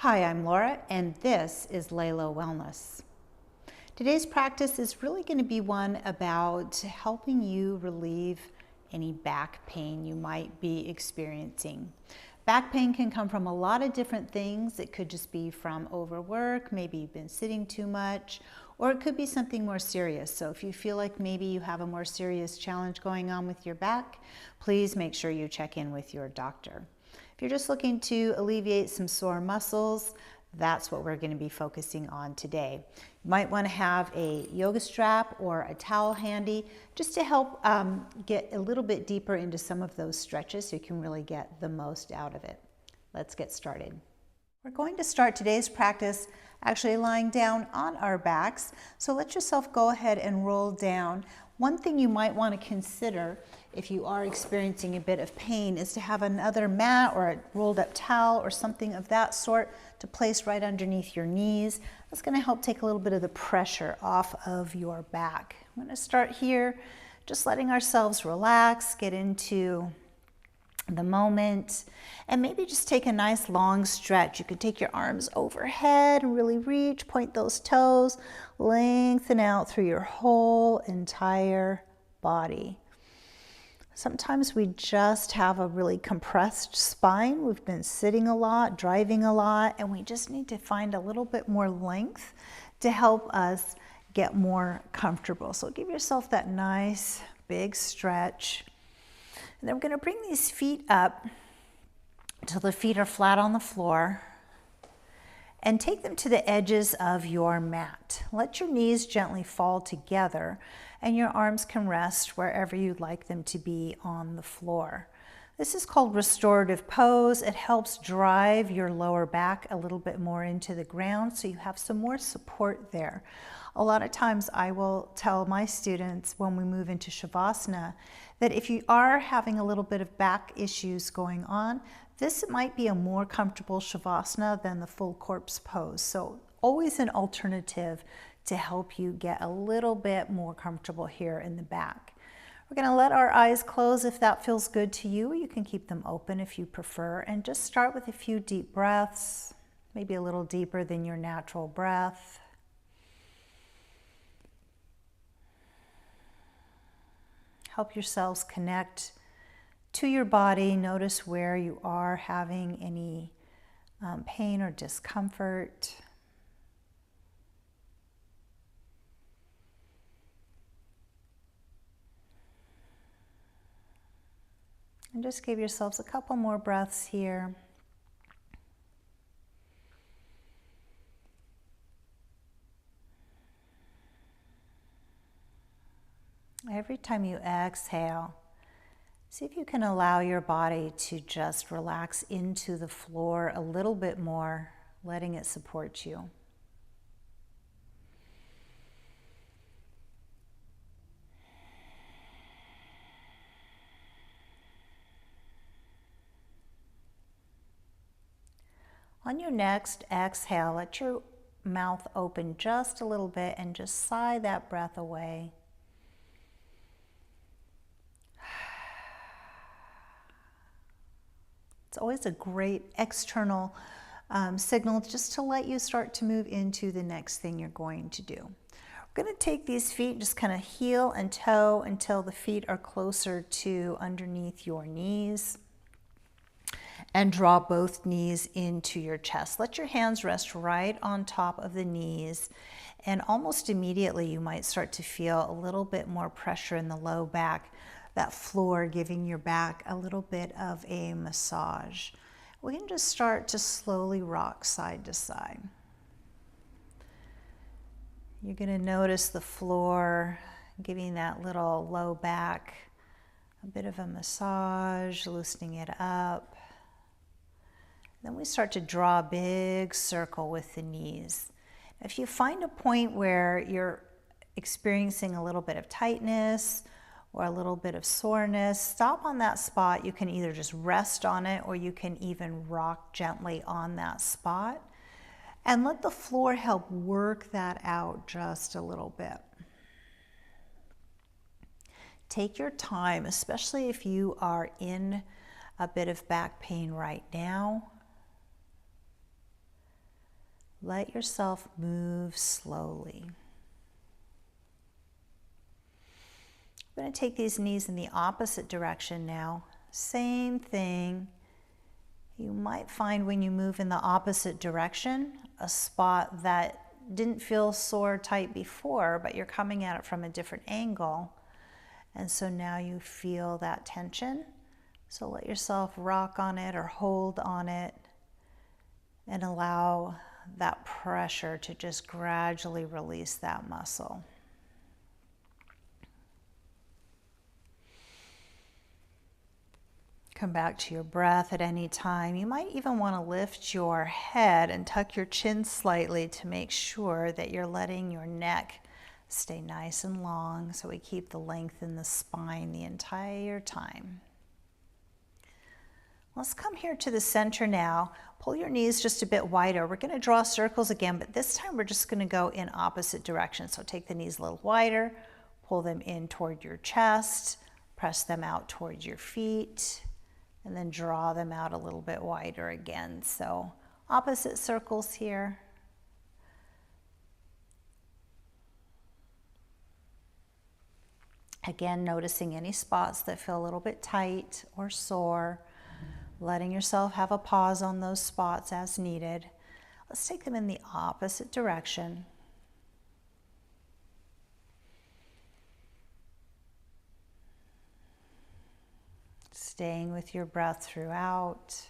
Hi, I'm Laura, and this is Layla Wellness. Today's practice is really going to be one about helping you relieve any back pain you might be experiencing. Back pain can come from a lot of different things. It could just be from overwork, maybe you've been sitting too much, or it could be something more serious. So if you feel like maybe you have a more serious challenge going on with your back, please make sure you check in with your doctor. If you're just looking to alleviate some sore muscles, that's what we're going to be focusing on today. You might want to have a yoga strap or a towel handy just to help get a little bit deeper into some of those stretches so you can really get the most out of it. Let's get started. We're going to start today's practice actually lying down on our backs. So let yourself go ahead and roll down. One thing you might want to consider if you are experiencing a bit of pain is to have another mat or a rolled up towel or something of that sort to place right underneath your knees. That's going to help take a little bit of the pressure off of your back. I'm going to start here, just letting ourselves relax, get into the moment, and maybe just take a nice long stretch. You could take your arms overhead and really reach, point those toes, lengthen out through your whole entire body. Sometimes we just have a really compressed spine. We've been sitting a lot, driving a lot, and we just need to find a little bit more length to help us get more comfortable. So give yourself that nice big stretch. And then we're going to bring these feet up until the feet are flat on the floor and take them to the edges of your mat. Let your knees gently fall together and your arms can rest wherever you'd like them to be on the floor. This is called restorative pose. It helps drive your lower back a little bit more into the ground so you have some more support there. A lot of times I will tell my students when we move into Shavasana that if you are having a little bit of back issues going on, this might be a more comfortable Shavasana than the full corpse pose. So always an alternative to help you get a little bit more comfortable here in the back. We're going to let our eyes close if that feels good to you. You can keep them open if you prefer, and just start with a few deep breaths, maybe a little deeper than your natural breath. Help yourselves connect to your body. Notice where you are having any pain or discomfort. And just give yourselves a couple more breaths here. Every time you exhale, see if you can allow your body to just relax into the floor a little bit more, letting it support you. On your next exhale, let your mouth open just a little bit and just sigh that breath away. It's always a great external signal just to let you start to move into the next thing you're going to do. We're going to take these feet, just kind of heel and toe until the feet are closer to underneath your knees, and draw both knees into your chest. Let your hands rest right on top of the knees, and almost immediately you might start to feel a little bit more pressure in the low back, that floor giving your back a little bit of a massage. We can just start to slowly rock side to side. You're going to notice the floor giving that little low back a bit of a massage, loosening it up. Then we start to draw a big circle with the knees. If you find a point where you're experiencing a little bit of tightness or a little bit of soreness, stop on that spot. You can either just rest on it or you can even rock gently on that spot and let the floor help work that out just a little bit. Take your time, especially if you are in a bit of back pain right now. Let yourself move slowly. I'm going to take these knees in the opposite direction now. Same thing. You might find when you move in the opposite direction, a spot that didn't feel sore or tight before, but you're coming at it from a different angle. And so now you feel that tension. So let yourself rock on it or hold on it and allow that pressure to just gradually release that muscle. Come back to your breath at any time. You might even want to lift your head and tuck your chin slightly to make sure that you're letting your neck stay nice and long, so we keep the length in the spine the entire time. Let's come here to the center now. Pull your knees just a bit wider. We're going to draw circles again, but this time we're just going to go in opposite directions. So take the knees a little wider, pull them in toward your chest, press them out towards your feet, and then draw them out a little bit wider again. So opposite circles here. Again, noticing any spots that feel a little bit tight or sore, letting yourself have a pause on those spots as needed. Let's take them in the opposite direction. Staying with your breath throughout.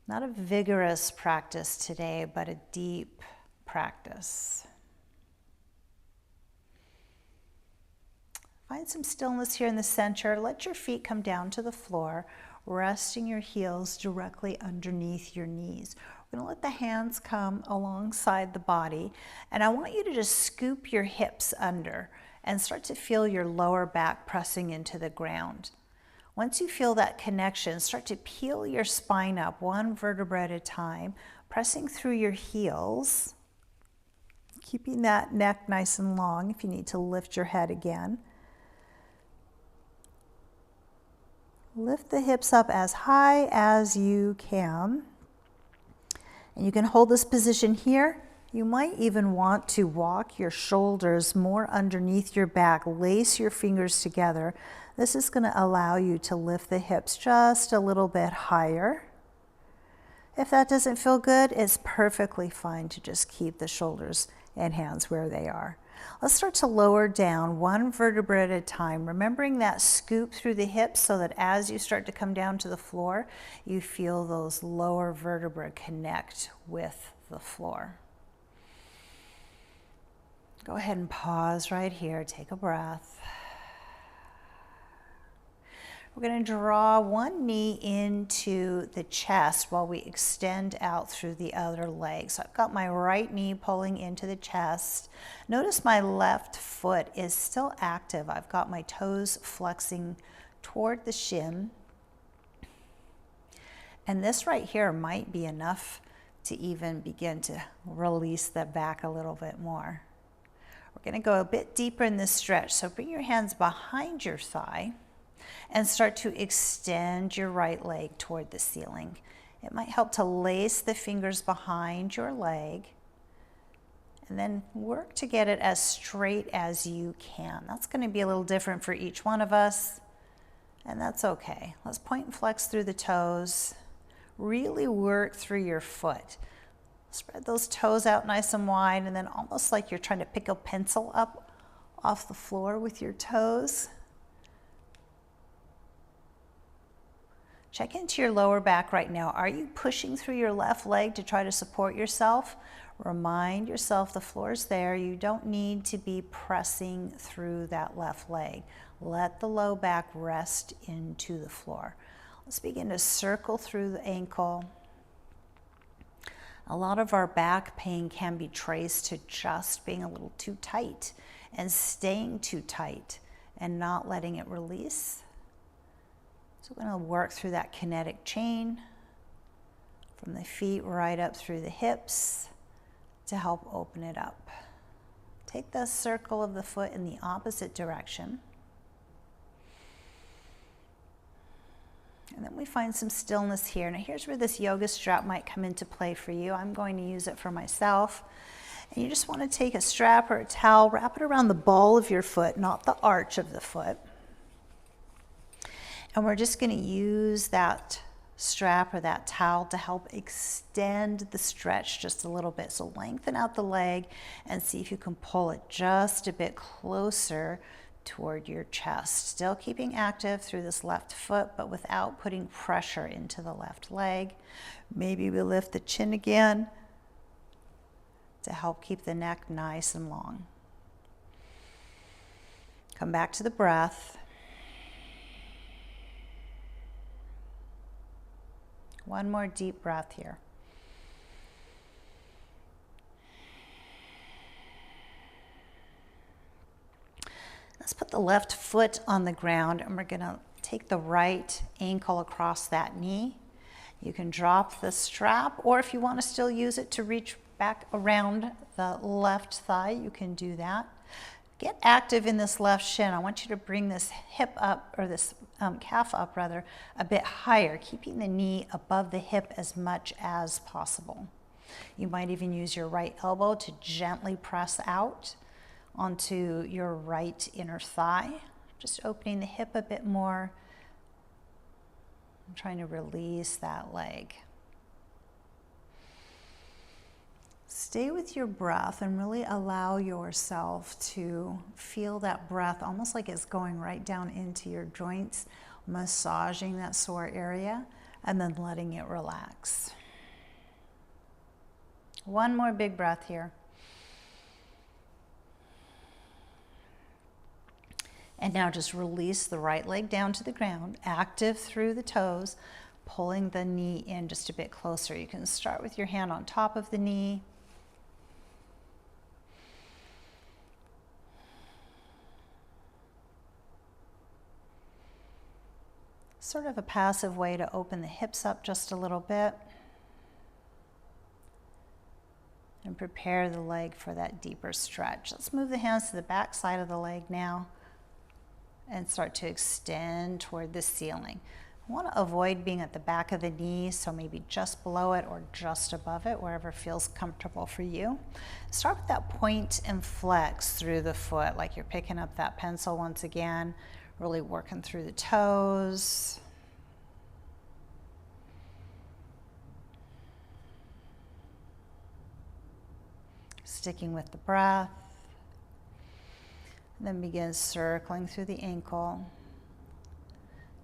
Not a vigorous practice today, but a deep practice. Find some stillness here in the center. Let your feet come down to the floor, resting your heels directly underneath your knees. We're going to let the hands come alongside the body, and I want you to just scoop your hips under and start to feel your lower back pressing into the ground. Once you feel that connection, start to peel your spine up one vertebra at a time, pressing through your heels, keeping that neck nice and long if you need to lift your head again. Lift the hips up as high as you can. And you can hold this position here. You might even want to walk your shoulders more underneath your back, lace your fingers together. This is going to allow you to lift the hips just a little bit higher. If that doesn't feel good, it's perfectly fine to just keep the shoulders and hands where they are. Let's start to lower down one vertebra at a time, remembering that scoop through the hips so that as you start to come down to the floor, you feel those lower vertebrae connect with the floor. Go ahead and pause right here. Take a breath. We're going to draw one knee into the chest while we extend out through the other leg. So I've got my right knee pulling into the chest. Notice my left foot is still active. I've got my toes flexing toward the shin. And this right here might be enough to even begin to release the back a little bit more. We're going to go a bit deeper in this stretch. So bring your hands behind your thigh and start to extend your right leg toward the ceiling. It might help to lace the fingers behind your leg and then work to get it as straight as you can. That's going to be a little different for each one of us, and that's okay. Let's point and flex through the toes. Really work through your foot. Spread those toes out nice and wide, and then almost like you're trying to pick a pencil up off the floor with your toes. Check into your lower back right now. Are you pushing through your left leg to try to support yourself? Remind yourself the floor is there. You don't need to be pressing through that left leg. Let the low back rest into the floor. Let's begin to circle through the ankle. A lot of our back pain can be traced to just being a little too tight and staying too tight and not letting it release. So we're going to work through that kinetic chain from the feet right up through the hips to help open it up. Take the circle of the foot in the opposite direction. And then we find some stillness here. Now here's where this yoga strap might come into play for you. I'm going to use it for myself. And you just want to take a strap or a towel, wrap it around the ball of your foot, not the arch of the foot. And we're just going to use that strap or that towel to help extend the stretch just a little bit. So lengthen out the leg and see if you can pull it just a bit closer toward your chest. Still keeping active through this left foot, but without putting pressure into the left leg. Maybe we lift the chin again to help keep the neck nice and long. Come back to the breath. One more deep breath here. Let's put the left foot on the ground and we're going to take the right ankle across that knee. You can drop the strap, or if you want to still use it to reach back around the left thigh, you can do that. Get active in this left shin. I want you to bring this hip up, or this calf up rather, a bit higher, keeping the knee above the hip as much as possible. You might even use your right elbow to gently press out onto your right inner thigh, just opening the hip a bit more. I'm trying to release that leg. Stay with your breath and really allow yourself to feel that breath almost like it's going right down into your joints, massaging that sore area, and then letting it relax. One more big breath here. And now just release the right leg down to the ground, active through the toes, pulling the knee in just a bit closer. You can start with your hand on top of the knee. Sort of a passive way to open the hips up just a little bit and prepare the leg for that deeper stretch. Let's move the hands to the back side of the leg now and start to extend toward the ceiling. I want to avoid being at the back of the knee, so maybe just below it or just above it, wherever feels comfortable for you. Start with that point and flex through the foot, like you're picking up that pencil once again, really working through the toes. Sticking with the breath. Then begin circling through the ankle.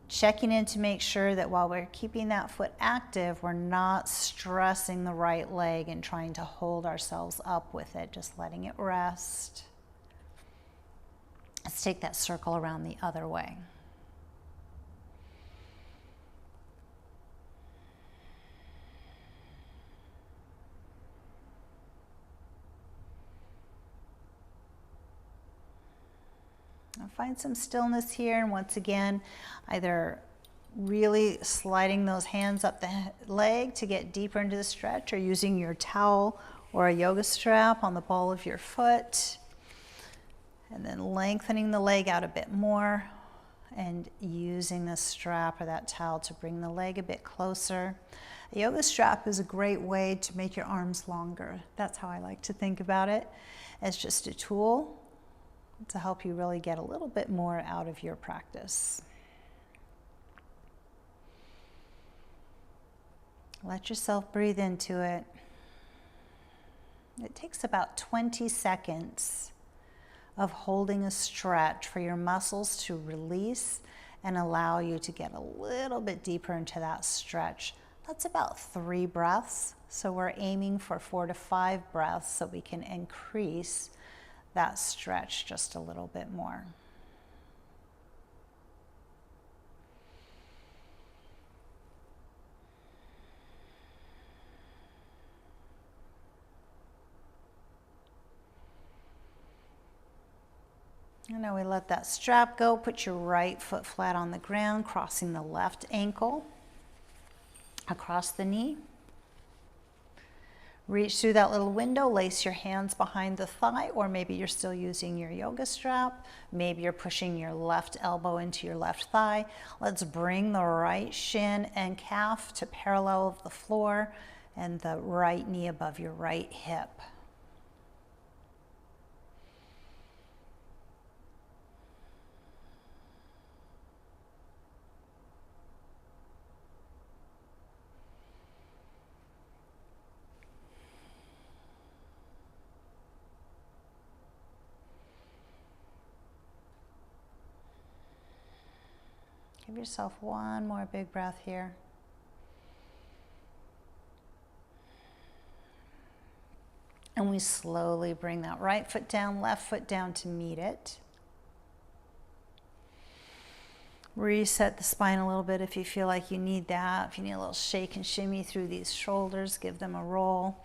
Checking in to make sure that while we're keeping that foot active, we're not stressing the right leg and trying to hold ourselves up with it, just letting it rest. Let's take that circle around the other way. Now find some stillness here, and once again, either really sliding those hands up the leg to get deeper into the stretch, or using your towel or a yoga strap on the ball of your foot, and then lengthening the leg out a bit more and using the strap or that towel to bring the leg a bit closer. A yoga strap is a great way to make your arms longer. That's how I like to think about it, as just a tool to help you really get a little bit more out of your practice. Let yourself breathe into it. It takes about 20 seconds of holding a stretch for your muscles to release and allow you to get a little bit deeper into that stretch. That's about 3 breaths. So we're aiming for 4 to 5 breaths so we can increase that stretch just a little bit more. And now we let that strap go. Put your right foot flat on the ground, crossing the left ankle across the knee. Reach through that little window, lace your hands behind the thigh, or maybe you're still using your yoga strap. Maybe you're pushing your left elbow into your left thigh. Let's bring the right shin and calf to parallel of the floor and the right knee above your right hip. Give yourself one more big breath here. And we slowly bring that right foot down, left foot down to meet it. Reset the spine a little bit if you feel like you need that. If you need a little shake and shimmy through these shoulders, give them a roll.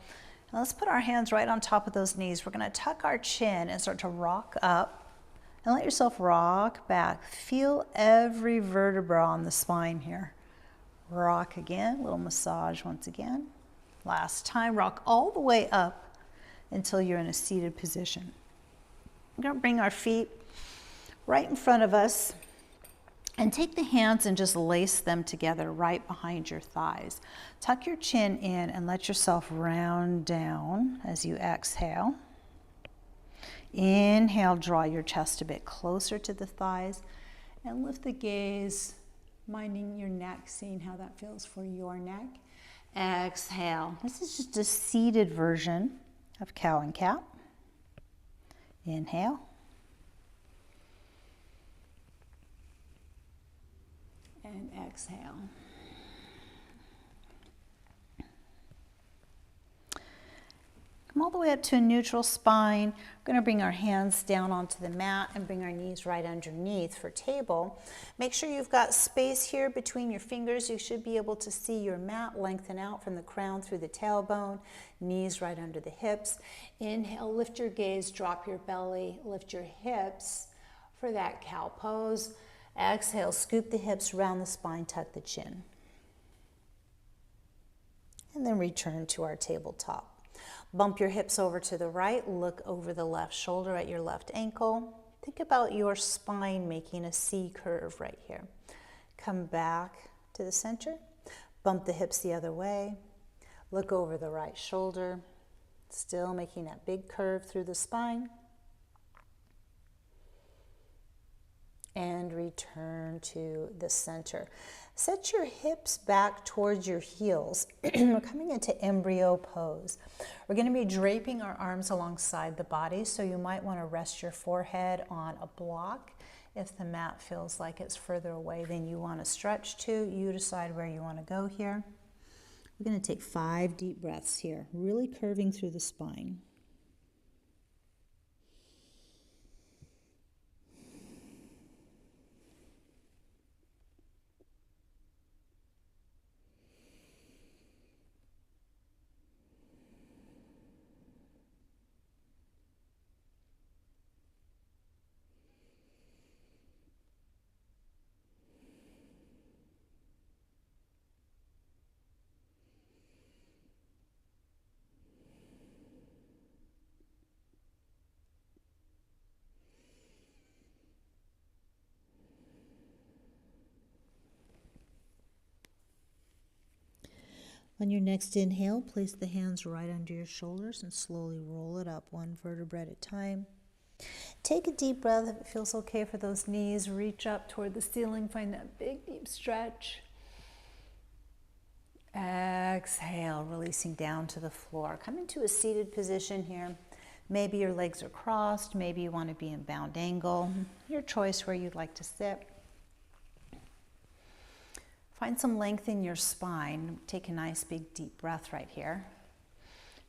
Now let's put our hands right on top of those knees. We're going to tuck our chin and start to rock up. And let yourself rock back. Feel every vertebra on the spine here. Rock again, little massage once again. Last time, rock all the way up until you're in a seated position. We're going to bring our feet right in front of us and take the hands and just lace them together right behind your thighs. Tuck your chin in and let yourself round down as you exhale. Inhale, draw your chest a bit closer to the thighs and lift the gaze, minding your neck, seeing how that feels for your neck. Exhale. This is just a seated version of cow and cat. Inhale. And exhale. Come all the way up to a neutral spine. We're going to bring our hands down onto the mat and bring our knees right underneath for table. Make sure you've got space here between your fingers. You should be able to see your mat lengthen out from the crown through the tailbone, knees right under the hips. Inhale, lift your gaze, drop your belly, lift your hips for that cow pose. Exhale, scoop the hips around the spine, tuck the chin. And then return to our tabletop. Bump your hips over to the right, look over the left shoulder at your left ankle. Think about your spine making a C curve right here. Come back to the center, bump the hips the other way, look over the right shoulder, still making that big curve through the spine. And return to the center. Set your hips back towards your heels. We're coming into embryo pose. We're going to be draping our arms alongside the body, so you might want to rest your forehead on a block. If the mat feels like it's further away than you want to stretch to, you decide where you want to go here. We're going to take 5 deep breaths here, really curving through the spine. On your next inhale, place the hands right under your shoulders and slowly roll it up 1 vertebra at a time. Take a deep breath if it feels okay for those knees. Reach up toward the ceiling, find that big deep stretch. Exhale, releasing down to the floor. Come into a seated position here. Maybe your legs are crossed, maybe you want to be in bound angle. Your choice where you'd like to sit. Find some length in your spine. Take a nice big deep breath right here.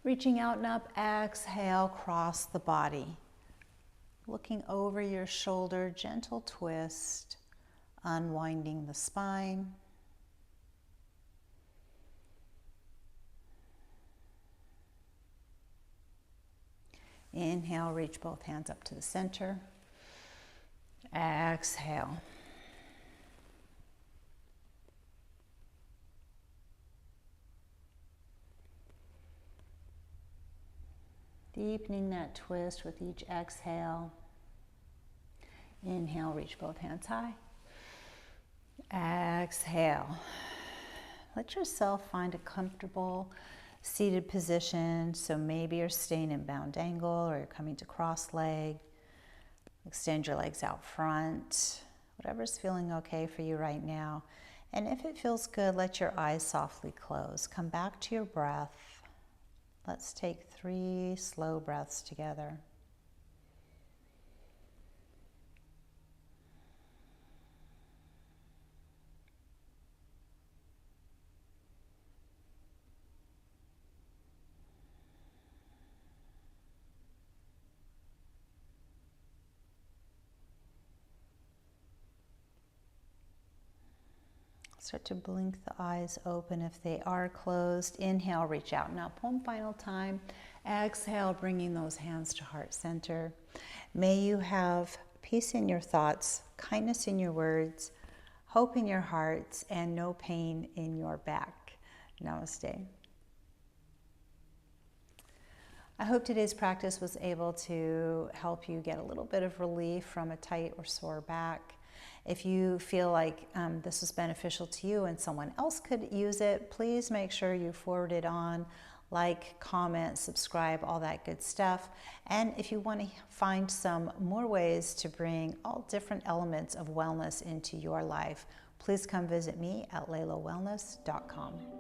Reaching out and up, exhale, cross the body. Looking over your shoulder, gentle twist, unwinding the spine. Inhale, reach both hands up to the center. Exhale. Deepening that twist with each exhale. Inhale, reach both hands high. Exhale. Let yourself find a comfortable seated position. So maybe you're staying in bound angle or you're coming to cross leg. Extend your legs out front. Whatever's feeling okay for you right now. And if it feels good, let your eyes softly close. Come back to your breath. Let's take 3 slow breaths together. Start to blink the eyes open if they are closed. Inhale, reach out. Now, one final time. Exhale, bringing those hands to heart center. May you have peace in your thoughts, kindness in your words, hope in your hearts, and no pain in your back. Namaste. I hope today's practice was able to help you get a little bit of relief from a tight or sore back. If you feel like this was beneficial to you and someone else could use it, please make sure you forward it on, like, comment, subscribe, all that good stuff. And if you want to find some more ways to bring all different elements of wellness into your life, please come visit me at laylawellness.com.